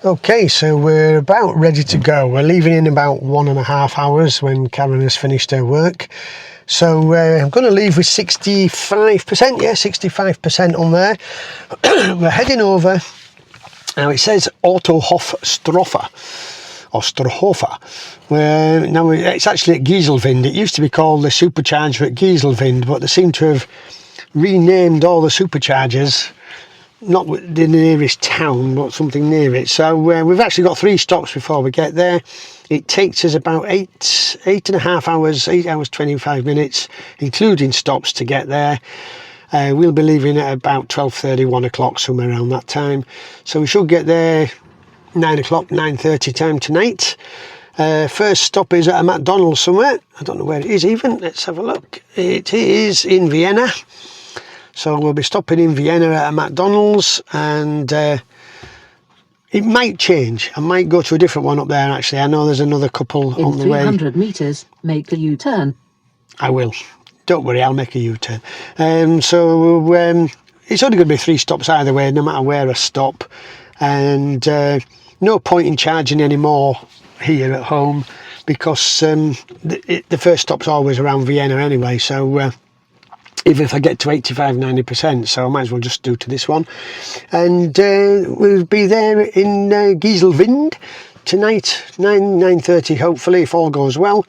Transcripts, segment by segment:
Okay, so we're about ready to go. We're leaving in about 1.5 hours when Karen has finished her work. So I'm going to leave with 65%, yeah, 65% on there. We're heading over. Now it says Autohofstroffer, or Strohofer. Now it's actually at Gieselwind. It used to be called the supercharger at Gieselwind, but they seem to have renamed all the superchargers, not the nearest town, but something near it. So we've actually got 3 stops before we get there. It takes us about 8.5 hours, 8 hours 25 minutes, including stops, to get there. We'll be leaving at about 12:30, 1 o'clock, somewhere around that time. So we should get there 9 o'clock, 9:30 time tonight. First stop is at a McDonald's somewhere. I don't know where it is even. Let's have a look. It is in Vienna. So we'll be stopping in Vienna at a McDonald's, and it might change. I might go to a different one up there, actually. I know there's another couple on the way. In 300 metres, make a U-turn. I will. Don't worry, I'll make a U-turn. It's only going to be 3 stops either way, no matter where I stop. And no point in charging anymore here at home, because the first stop's always around Vienna anyway. So even if I get to 85-90%, so I might as well just do to this one. And we'll be there in Gieselwind tonight, 9:30 hopefully, if all goes well.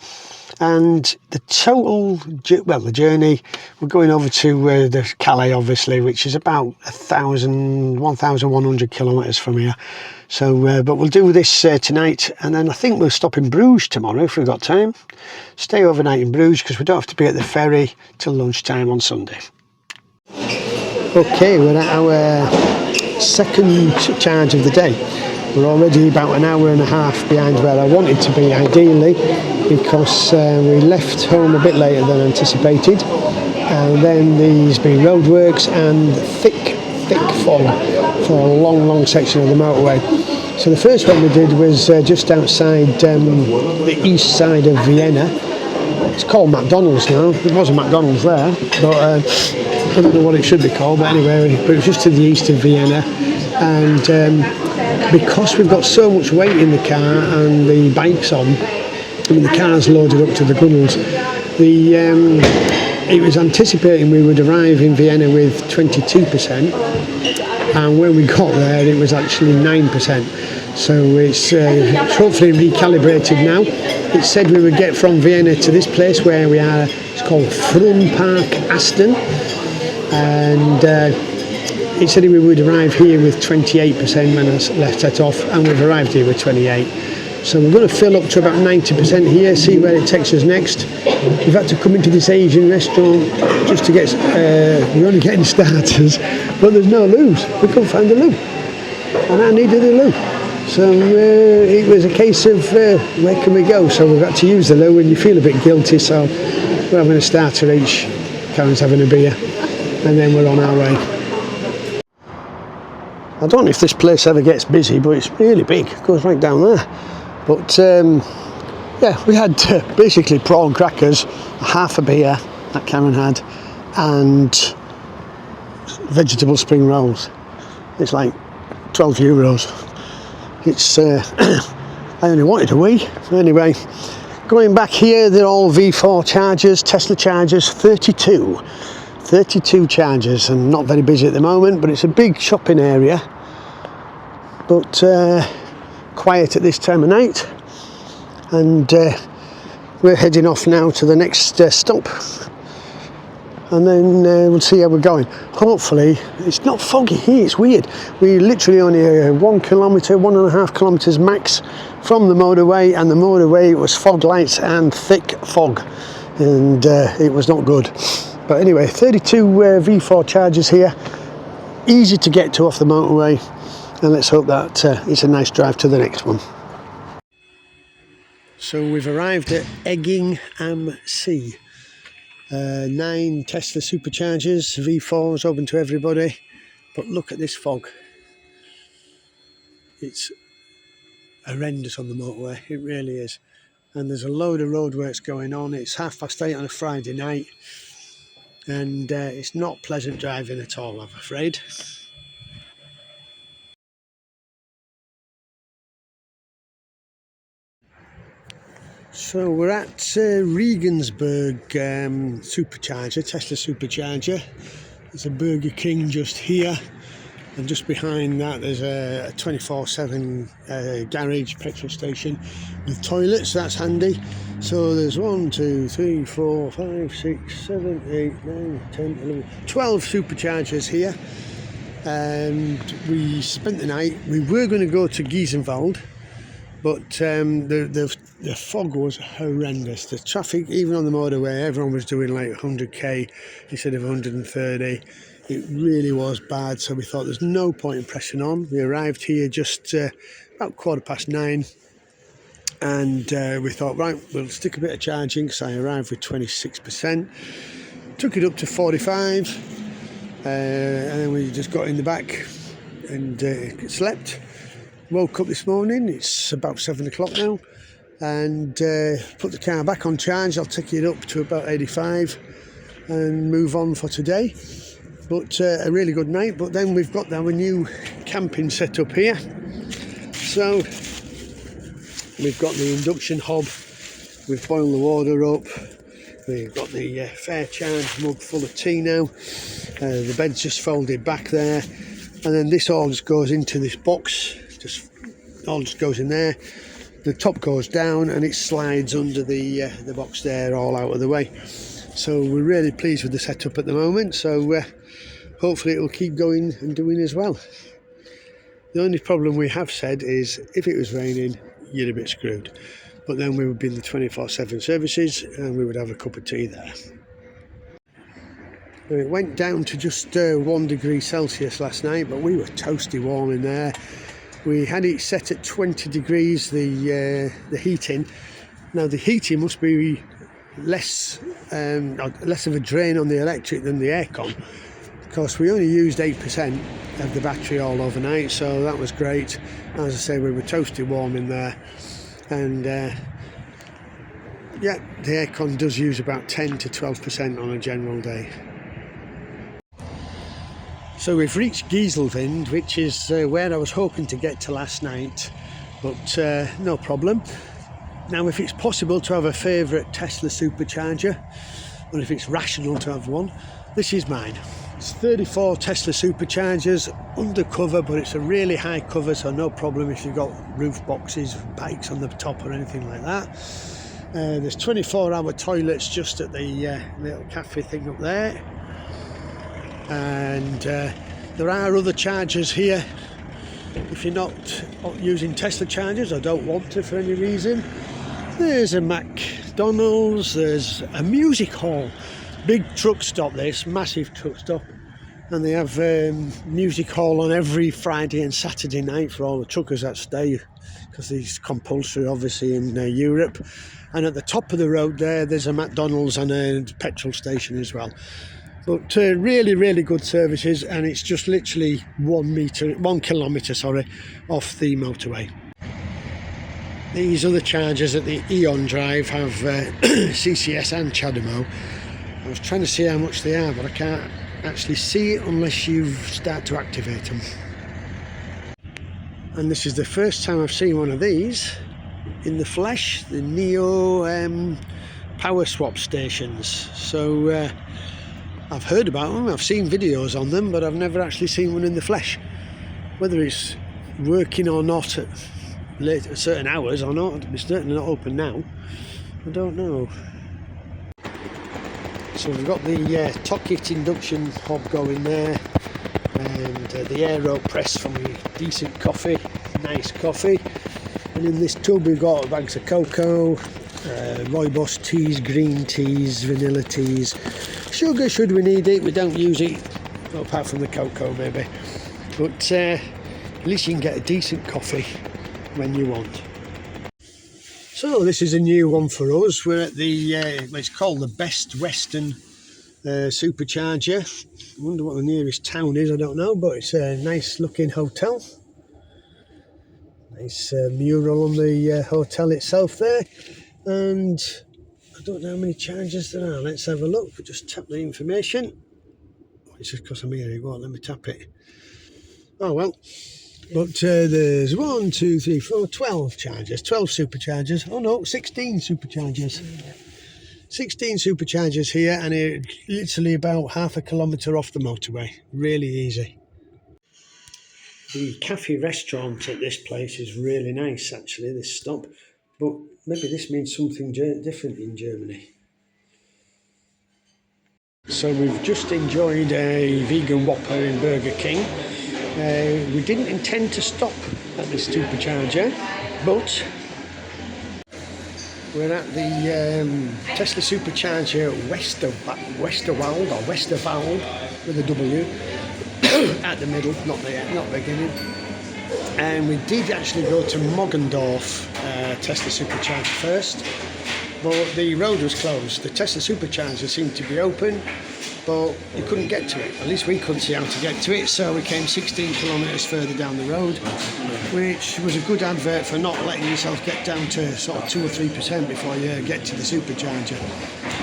And the total, the journey, we're going over to the Calais, obviously, which is about 1,100 kilometres from here. So, but we'll do this tonight, and then I think we'll stop in Bruges tomorrow if we've got time. Stay overnight in Bruges, because we don't have to be at the ferry till lunchtime on Sunday. Okay, we're at our second charge of the day. We're already about 1.5 hours behind where I wanted to be, ideally, because we left home a bit later than anticipated. And then there's been roadworks and thick fog for a long section of the motorway. So the first one we did was just outside the east side of Vienna. It's called McDonald's now. There was a McDonald's there, but I don't know what it should be called. But anyway, but it was just to the east of Vienna. And because we've got so much weight in the car and the bike's on, I mean the car's loaded up to the gunnels, it was anticipating we would arrive in Vienna with 22%, and when we got there it was actually 9%. So it's hopefully recalibrated now. It said we would get from Vienna to this place where we are. It's called Frunpark Aston, and it said we would arrive here with 28% when I set off, and we've arrived here with 28%. So we're going to fill up to about 90% here, see where it takes us next. We've had to come into this Asian restaurant just to get, we're only getting starters, but there's no loos. We couldn't find a loo, and I needed a loo. So it was a case of where can we go? So we've had to use the loo, and you feel a bit guilty, so we're having a starter each. Karen's having a beer, and then we're on our way. I don't know if this place ever gets busy, but it's really big. It goes right down there. But yeah, we had basically prawn crackers, half a beer that Karen had, and vegetable spring rolls. It's like €12. It's I only wanted a wee. Anyway, going back here, they're all V4 chargers, Tesla chargers, 32 chargers, and not very busy at the moment, but it's a big shopping area, but quiet at this time of night. And we're heading off now to the next stop, and then we'll see how we're going. Hopefully it's not foggy here. It's weird, we literally only 1 kilometre, 1.5 kilometres max from the motorway, and the motorway was fog lights and thick fog, and it was not good. But anyway, 32 V4 chargers here, easy to get to off the motorway, and let's hope that it's a nice drive to the next one. So we've arrived at Egging am See. 9 Tesla superchargers, V4s, open to everybody. But look at this fog. It's horrendous on the motorway, it really is. And there's a load of roadworks going on. It's 8:30 on a Friday night, and it's not pleasant driving at all, I'm afraid. So we're at Regensburg supercharger, Tesla supercharger. There's a Burger King just here, and just behind that there's a 24/7 garage petrol station with toilets. That's handy. So there's 1, 2, 3, 4, 5, 6, 7, 8, 9, 10, 11, 12 superchargers here. And we spent the night. We were going to go to Giesenwald, but the fog was horrendous. The traffic, even on the motorway, everyone was doing like 100k instead of 130. It really was bad, so we thought there's no point in pressing on. We arrived here just about 9:15, and we thought, right, we'll stick a bit of charging, because I arrived with 26%. Took it up to 45, and then we just got in the back and slept. Woke up this morning, it's about 7 o'clock now, and put the car back on charge. I'll take it up to about 85 and move on for today. But a really good night. But then we've got our new camping set up here. So we've got the induction hob, we've boiled the water up, we've got the fair charge mug full of tea now, the bed's just folded back there, and then this all just goes into this box, all just goes in there. The top goes down and it slides under the box there, all out of the way. So we're really pleased with the setup at the moment, so hopefully it will keep going and doing as well. The only problem we have said is if it was raining, you're a bit screwed, but then we would be in the 24/7 services and we would have a cup of tea there. It went down to just 1 degree Celsius last night, but we were toasty warm in there. We had it set at 20 degrees, the heating. Now the heating must be less of a drain on the electric than the aircon, because we only used 8% of the battery all overnight, so that was great. As I say, we were toasty warm in there, and yeah, the aircon does use about 10 to 12% on a general day. So we've reached Gieselwind, which is where I was hoping to get to last night, but no problem. Now, if it's possible to have a favourite Tesla supercharger, or if it's rational to have one, this is mine. It's 34 Tesla superchargers, undercover, but it's a really high cover, so no problem if you've got roof boxes, bikes on the top or anything like that. There's 24-hour toilets just at the little cafe thing up there. And there are other chargers here if you're not using Tesla chargers or don't want to for any reason. There's a McDonald's, there's a music hall, big truck stop, this massive truck stop, and they have music hall on every Friday and Saturday night for all the truckers that stay, because it's compulsory obviously in Europe. And at the top of the road there's a McDonald's and a petrol station as well. But really, really good services, and it's just literally 1 kilometre off the motorway. These other chargers at the Eon Drive have CCS and CHAdeMO. I was trying to see how much they are, but I can't actually see it unless you start to activate them. And this is the first time I've seen one of these in the flesh, the Neo power swap stations. So I've heard about them, I've seen videos on them, but I've never actually seen one in the flesh. Whether it's working or not at certain hours or not, it's certainly not open now, I don't know. So we've got the Tocket induction hob going there, and the AeroPress for me decent coffee, nice coffee. And in this tub we've got bags of cocoa, rooibos teas, green teas, vanilla teas, sugar should we need it. We don't use it apart from the cocoa maybe, but at least you can get a decent coffee when you want. So this is a new one for us. We're at the it's called the Best Western supercharger. I wonder what the nearest town is, I don't know, but it's a nice looking hotel. Nice mural on the hotel itself there, and I don't know how many chargers there are. Let's have a look. We'll just tap the information. It's just because I'm here, it won't let me tap it. Oh well, But there's 1, 2, 3, 4, 12 chargers, 12 superchargers. Oh no, 16 superchargers. 16 superchargers here, and it's literally about half a kilometre off the motorway. Really easy. The cafe restaurant at this place is really nice, actually, this stop. But maybe this means something different in Germany. So we've just enjoyed a vegan Whopper in Burger King. We didn't intend to stop at the supercharger, but we're at the Tesla Supercharger Westerwald or Westerwald with a W at the middle, not the beginning. And we did actually go to Moggendorf Tesla Supercharger first, but the road was closed. The Tesla Supercharger seemed to be open, but you couldn't get to it. At least we couldn't see how to get to it, so we came 16 kilometres further down the road, which was a good advert for not letting yourself get down to sort of 2 or 3% before you get to the supercharger.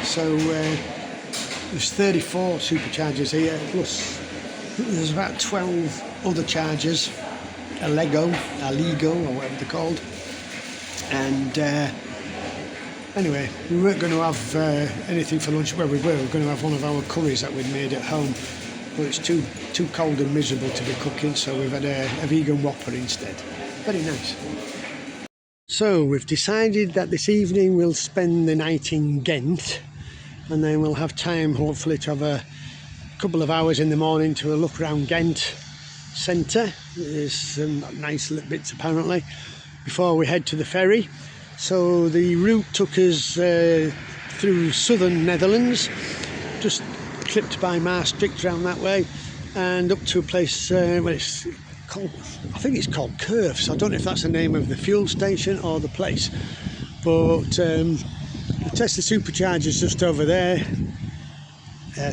So there's 34 superchargers here, plus there's about 12 other chargers, a Lego, or whatever they're called. And anyway, we weren't going to have anything for lunch. Well, we were going to have one of our curries that we'd made at home, but it's too cold and miserable to be cooking, so we've had a vegan Whopper instead. Very nice. So we've decided that this evening we'll spend the night in Ghent, and then we'll have time hopefully to have a couple of hours in the morning to look around Ghent centre. There's some nice little bits apparently before we head to the ferry. So the route took us through southern Netherlands, just clipped by Maastricht around that way, and up to a place where it's called, I think it's called Curves. I don't know if that's the name of the fuel station or the place, but the Tesla Supercharger's just over there.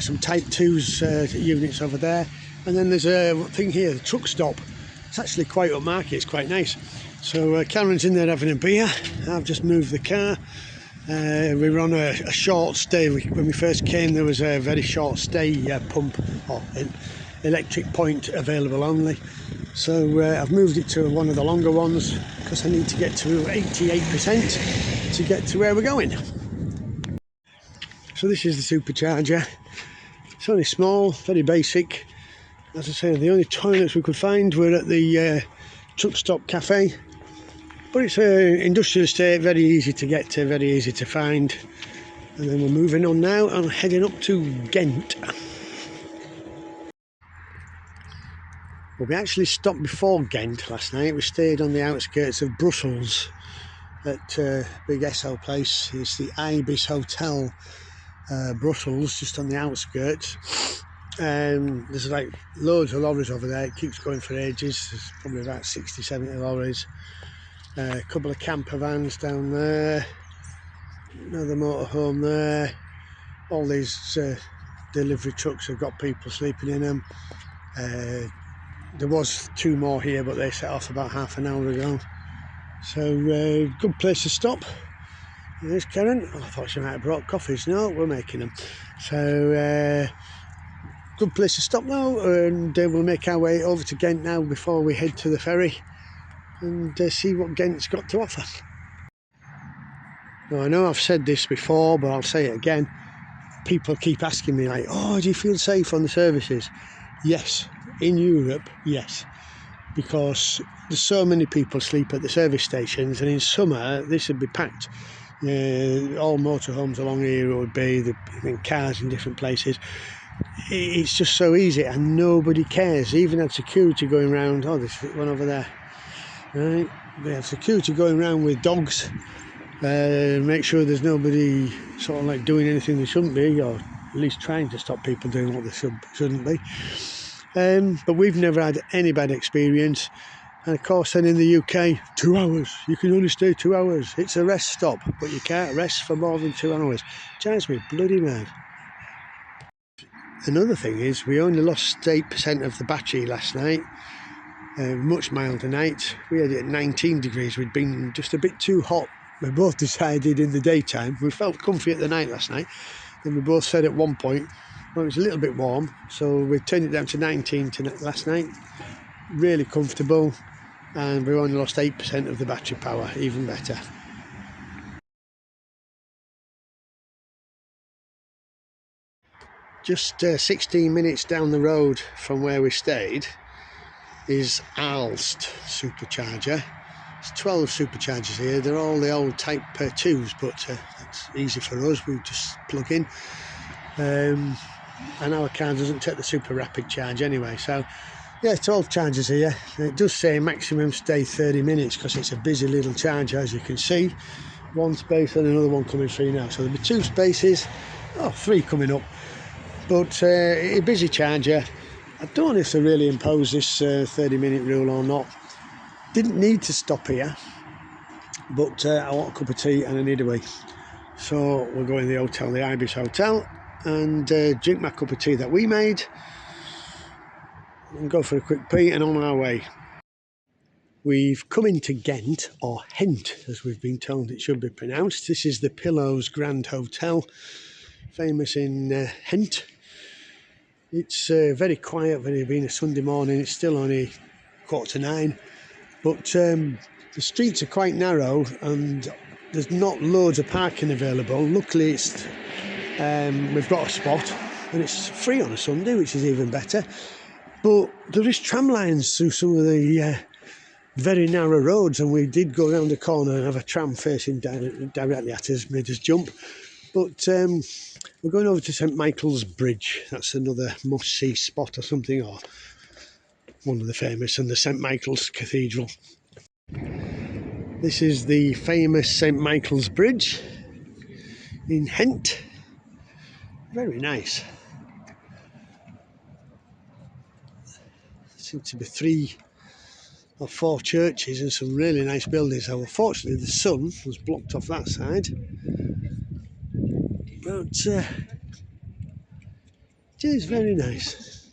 Some Type 2's units over there, and then there's a thing here, the truck stop. It's actually quite upmarket, it's quite nice. So Karen's in there having a beer. I've just moved the car. We were on a short stay. When we first came, there was a very short stay pump or electric point available only. So I've moved it to one of the longer ones because I need to get to 88% to get to where we're going. So this is the supercharger. It's only small, very basic. As I say, the only toilets we could find were at the truck stop cafe. But it's an industrial estate, very easy to get to, very easy to find. And then we're moving on now and heading up to Ghent. Well, we actually stopped before Ghent last night. We stayed on the outskirts of Brussels at Big Esso place. It's the Ibis Hotel Brussels, just on the outskirts. There's like loads of lorries over there. It keeps going for ages. There's probably about 60, 70 lorries. A couple of camper vans down there, another motorhome there. All these delivery trucks have got people sleeping in them. There was 2 more here, but they set off about half an hour ago. So good place to stop. There's Karen. Oh, I thought she might have brought coffees. No, we're making them. So good place to stop now, and we'll make our way over to Ghent now before we head to the ferry and see what Ghent's got to offer. Now, I know I've said this before, but I'll say it again. People keep asking me like, oh, do you feel safe on the services? Yes, in Europe, yes, because there's so many people sleep at the service stations, and in summer this would be packed. All motorhomes along here would be, cars in different places. It's just so easy and nobody cares. Even have security going around. Oh, there's one over there. Right, they have security going around with dogs, make sure there's nobody sort of like doing anything they shouldn't be, or at least trying to stop people doing what they shouldn't be. But we've never had any bad experience. And of course then in the UK, 2 hours, you can only stay 2 hours. It's a rest stop, but you can't rest for more than 2 hours. Drives me bloody mad. Another thing is we only lost 8% of the battery last night. Much milder night. We had it at 19 degrees. We'd been just a bit too hot. We both decided in the daytime. We felt comfy at the night last night. Then we both said at one point, well, it was a little bit warm, so we turned it down to 19 last night. really comfortable, and we've only lost 8% of the battery power, even better. Just 16 minutes down the road from where we stayed is Aalst supercharger. There's 12 superchargers here. They're all the old type 2s, but it's easy for us. We just plug in, and our car doesn't take the super rapid charge anyway. So yeah, 12 chargers here. It does say maximum stay 30 minutes because it's a busy little charger, as you can see. One space and another one coming through now. So there'll be 2 spaces, 3 coming up. But a busy charger. I don't know if they really impose this 30-minute rule or not. Didn't need to stop here, but I want a cup of tea and I need a wee. So we'll go in the hotel, the Ibis Hotel, and drink my cup of tea that we made, and go for a quick pee and on our way. We've come into Ghent, or Hent as we've been told it should be pronounced. This is the Pillows Grand Hotel, famous in Ghent. It's very quiet, being a Sunday morning. It's still only 9:15, but the streets are quite narrow and there's not loads of parking available. Luckily, we've got a spot and it's free on a Sunday, which is even better. But there is tram lines through some of the very narrow roads, and we did go around the corner and have a tram facing directly at us, made us jump. But we're going over to St Michael's Bridge. That's another must-see spot or something, or one of the famous, and the St Michael's Cathedral. This is the famous St Michael's Bridge in Ghent. Very nice. There seem to be 3 or 4 churches and some really nice buildings. So unfortunately the sun was blocked off that side. But it is very nice.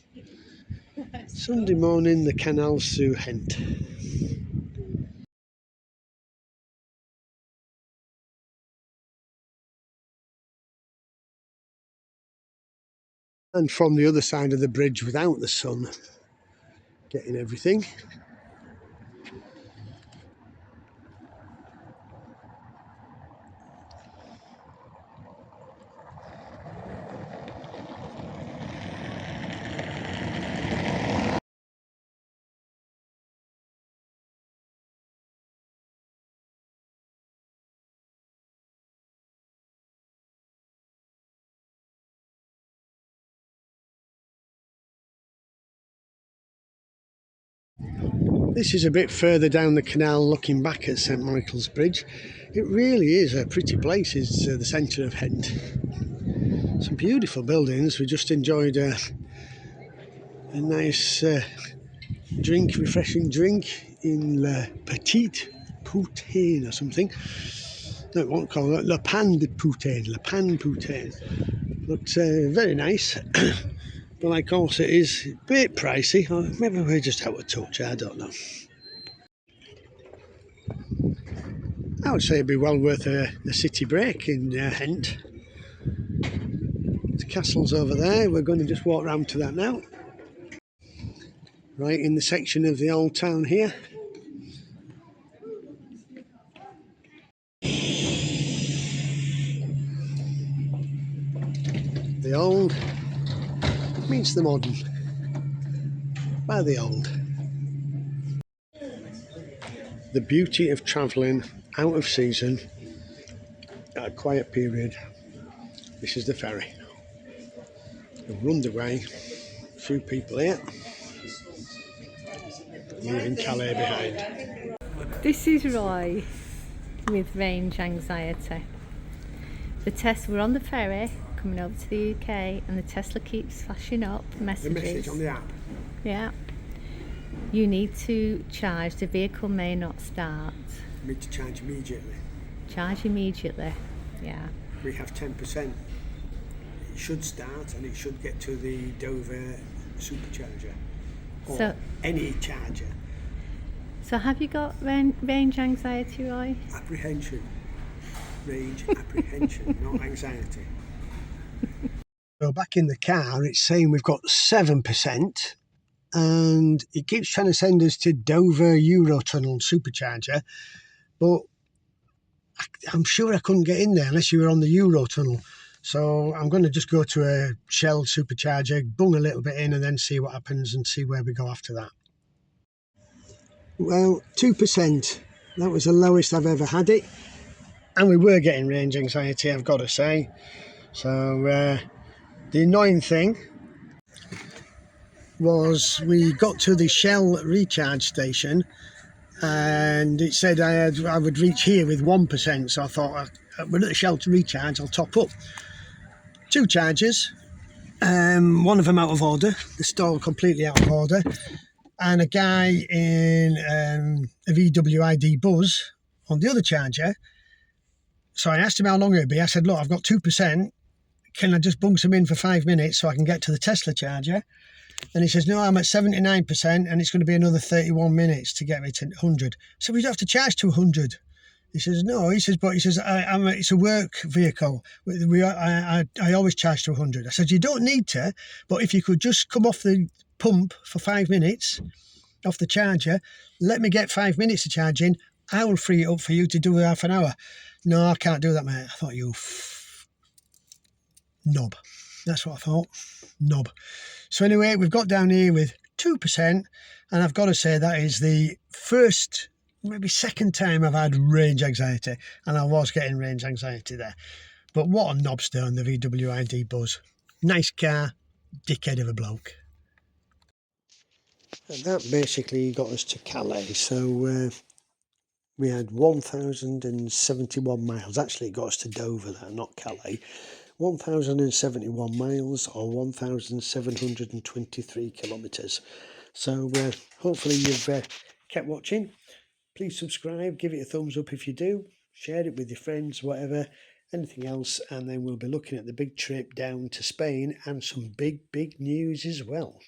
Sunday morning, the canals through Ghent. And from the other side of the bridge, without the sun getting everything. This is a bit further down the canal, looking back at St Michael's Bridge. It really is a pretty place. It's the centre of Ghent. Some beautiful buildings. We just enjoyed a nice refreshing drink in Le Petit Poutine or something. No, it won't call it Le Pan de Poutine. But very nice. But like course it is a bit pricey, or maybe we're just out of touch, I don't know. I would say it'd be well worth a city break in Ghent. The castle's over there, we're going to just walk round to that now. Right in the section of the old town here. The old meets the modern. By the old. The beauty of travelling out of season at a quiet period. This is the ferry. We've run away. A few people here. Leaving Calais behind. This is Roy with range anxiety. We're on the ferry coming over to the UK, and the Tesla keeps flashing up messages. The message on the app. Yeah. You need to charge, the vehicle may not start. You need to charge immediately. Charge immediately, yeah. We have 10%. It should start and it should get to the Dover supercharger. Or So- any charger. So have you got range anxiety, Roy? Apprehension. Range apprehension, not anxiety. So back in the car, it's saying we've got 7%, and it keeps trying to send us to Dover Eurotunnel supercharger, but I'm sure I couldn't get in there unless you were on the Eurotunnel. So I'm going to just go to a Shell supercharger, bung a little bit in, and then see what happens and see where we go after that. Well, 2%. That was the lowest I've ever had it. And we were getting range anxiety, I've got to say. So the annoying thing was we got to the Shell recharge station and it said I would reach here with 1%. So I thought, we're at the Shell to recharge, I'll top up. 2 chargers, one of them out of order, the stall completely out of order, and a guy in a VWID Buzz on the other charger. So I asked him how long it'd be. I said, look, I've got 2%. Can I just bung some in for 5 minutes so I can get to the Tesla charger? And he says, no, I'm at 79% and it's going to be another 31 minutes to get me to 100. So we'd have to charge to 100. He says, no. He says, it's a work vehicle. I always charge to 100. I said, you don't need to, but if you could just come off the pump for 5 minutes, off the charger, let me get 5 minutes of charging. I will free it up for you to do half an hour. No, I can't do that, mate. I thought, you knob. That's what I thought. Knob. So anyway, we've got down here with 2%, and I've got to say that is the first, maybe second time I've had range anxiety, and I was getting range anxiety there. But what a knobstone, the VWID Buzz. Nice car, dickhead of a bloke. And that basically got us to Calais. So we had 1,071 miles. Actually, it got us to Dover, that, not Calais. 1,071 miles or 1,723 kilometres. So hopefully you've kept watching. Please subscribe, give it a thumbs up if you do, share it with your friends, whatever, anything else, and then we'll be looking at the big trip down to Spain and some big news as well.